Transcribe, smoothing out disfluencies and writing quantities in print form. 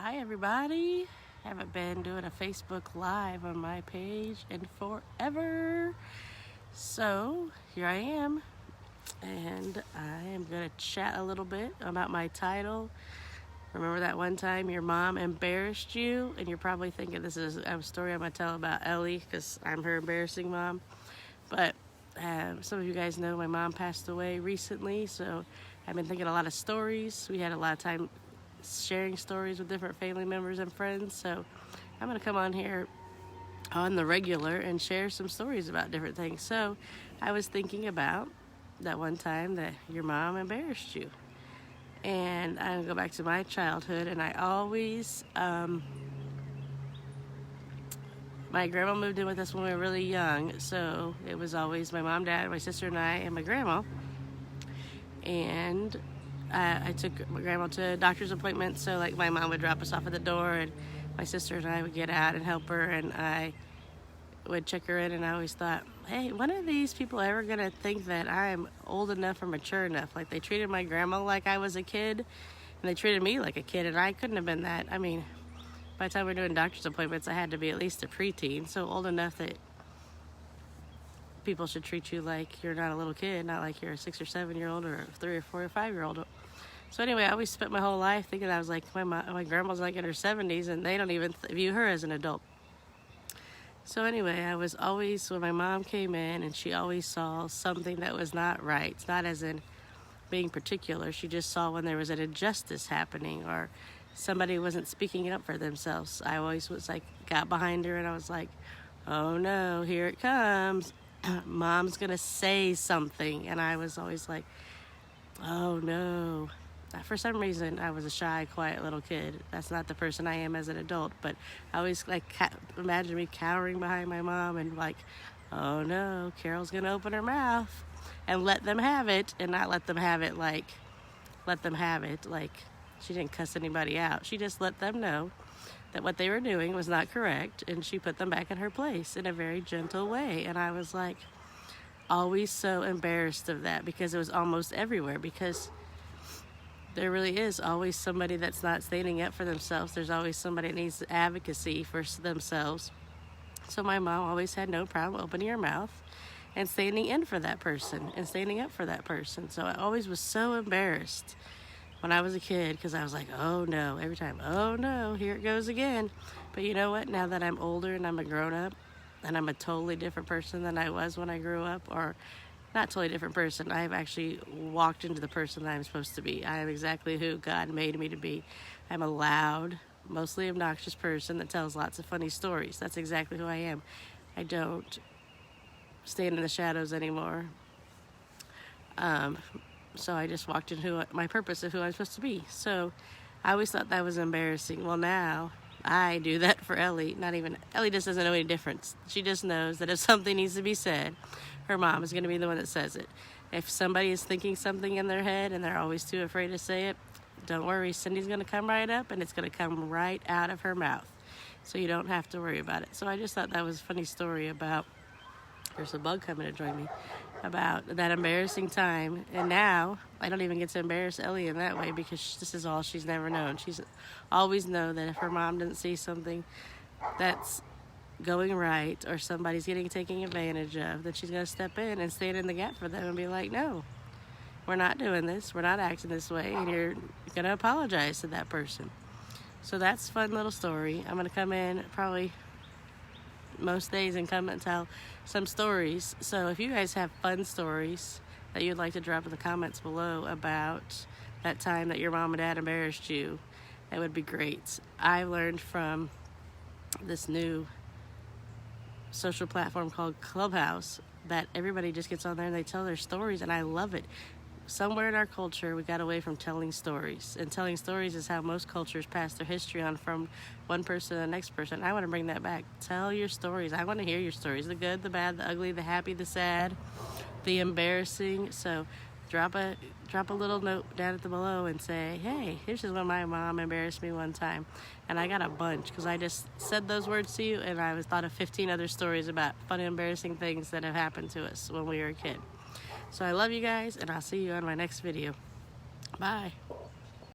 Hi everybody. Haven't been doing a Facebook Live on my page in forever. So here I am, and I am going to chat a little bit about my title. Remember that one time your mom embarrassed you? And you're probably thinking this is a story I'm going to tell about Ellie because I'm her embarrassing mom. But some of you guys know my mom passed away recently, so I've been thinking a lot of stories. We had a lot of time sharing stories with different family members and friends, so I'm going to come on here on the regular and share some stories about different things. So I was thinking about that one time that your mom embarrassed you, and I'm going to go back to my childhood. And I always my grandma moved in with us when we were really young, so it was always my mom, dad, my sister and I, and my grandma. And I took my grandma to doctor's appointments, so like my mom would drop us off at the door, and my sister and I would get out and help her, and I would check her in. And I always thought, hey, when are these people ever gonna think that I'm old enough or mature enough? Like, they treated my grandma like I was a kid, and they treated me like a kid, and I couldn't have been that. I mean, by the time we were doing doctor's appointments, I had to be at least a preteen, so old enough that people should treat you like you're not a little kid, not like you're a 6 or 7 year old or a 3 or 4 or 5 year old. So anyway, I always spent my whole life thinking I was like, my grandma's like in her 70s, and they don't even view her as an adult. So anyway, I was always, when my mom came in, and she always saw something that was not right. It's not as in being particular. She just saw when there was an injustice happening or somebody wasn't speaking up for themselves. I always was like, got behind her, and I was like, oh no, here it comes. Mom's gonna say something. And I was always like, oh no. For some reason, I was a shy, quiet little kid. That's not the person I am as an adult, but I always like imagine me cowering behind my mom and like, oh no, Carol's gonna open her mouth and let them have it, and not let them have it like she didn't cuss anybody out. She just let them know that what they were doing was not correct, and she put them back in her place in a very gentle way. And I was like always so embarrassed of that, because it was almost everywhere, because there really is always somebody that's not standing up for themselves. There's always somebody that needs advocacy for themselves. So my mom always had no problem opening her mouth and standing in for that person and standing up for that person. So I always was so embarrassed when I was a kid, because I was like, oh no, every time, oh no, here it goes again. But you know what? Now that I'm older and I'm a grown up and I'm a totally different person than I was when I grew up, or not totally different person, I've actually walked into the person that I'm supposed to be. I am exactly who God made me to be. I'm a loud, mostly obnoxious person that tells lots of funny stories. That's exactly who I am. I don't stand in the shadows anymore. So I just walked into my purpose of who I'm supposed to be. So I always thought that was embarrassing. Well, now I do that for Ellie. Ellie just doesn't know any difference. She just knows that if something needs to be said, her mom is going to be the one that says it. If somebody is thinking something in their head and they're always too afraid to say it, don't worry, Cindy's going to come right up, and it's going to come right out of her mouth. So you don't have to worry about it. So I just thought that was a funny story about, there's a bug coming to join me, about that embarrassing time. And now I don't even get to embarrass Ellie in that way, because this is all she's never known. She's always known that if her mom didn't see something that's going right, or somebody's taking advantage of, that she's going to step in and stand in the gap for them and be like, no, we're not doing this, we're not acting this way, and you're going to apologize to that person. So that's a fun little story. I'm going to come in probably most days and come and tell some stories. So if you guys have fun stories that you'd like to drop in the comments below about that time that your mom and dad embarrassed you, that would be great. I learned from this new social platform called Clubhouse that everybody just gets on there and they tell their stories, and I love it. Somewhere in our culture, we got away from telling stories, and telling stories is how most cultures pass their history on from one person to the next person. I want to bring that back. Tell your stories. I want to hear your stories, the good, the bad, the ugly, the happy, the sad, the embarrassing. So drop a little note down at the below and say, hey, here's just when my mom embarrassed me one time. And I got a bunch, because I just said those words to you, and I thought of 15 other stories about fun, embarrassing things that have happened to us when we were a kid. So I love you guys, and I'll see you on my next video. Bye.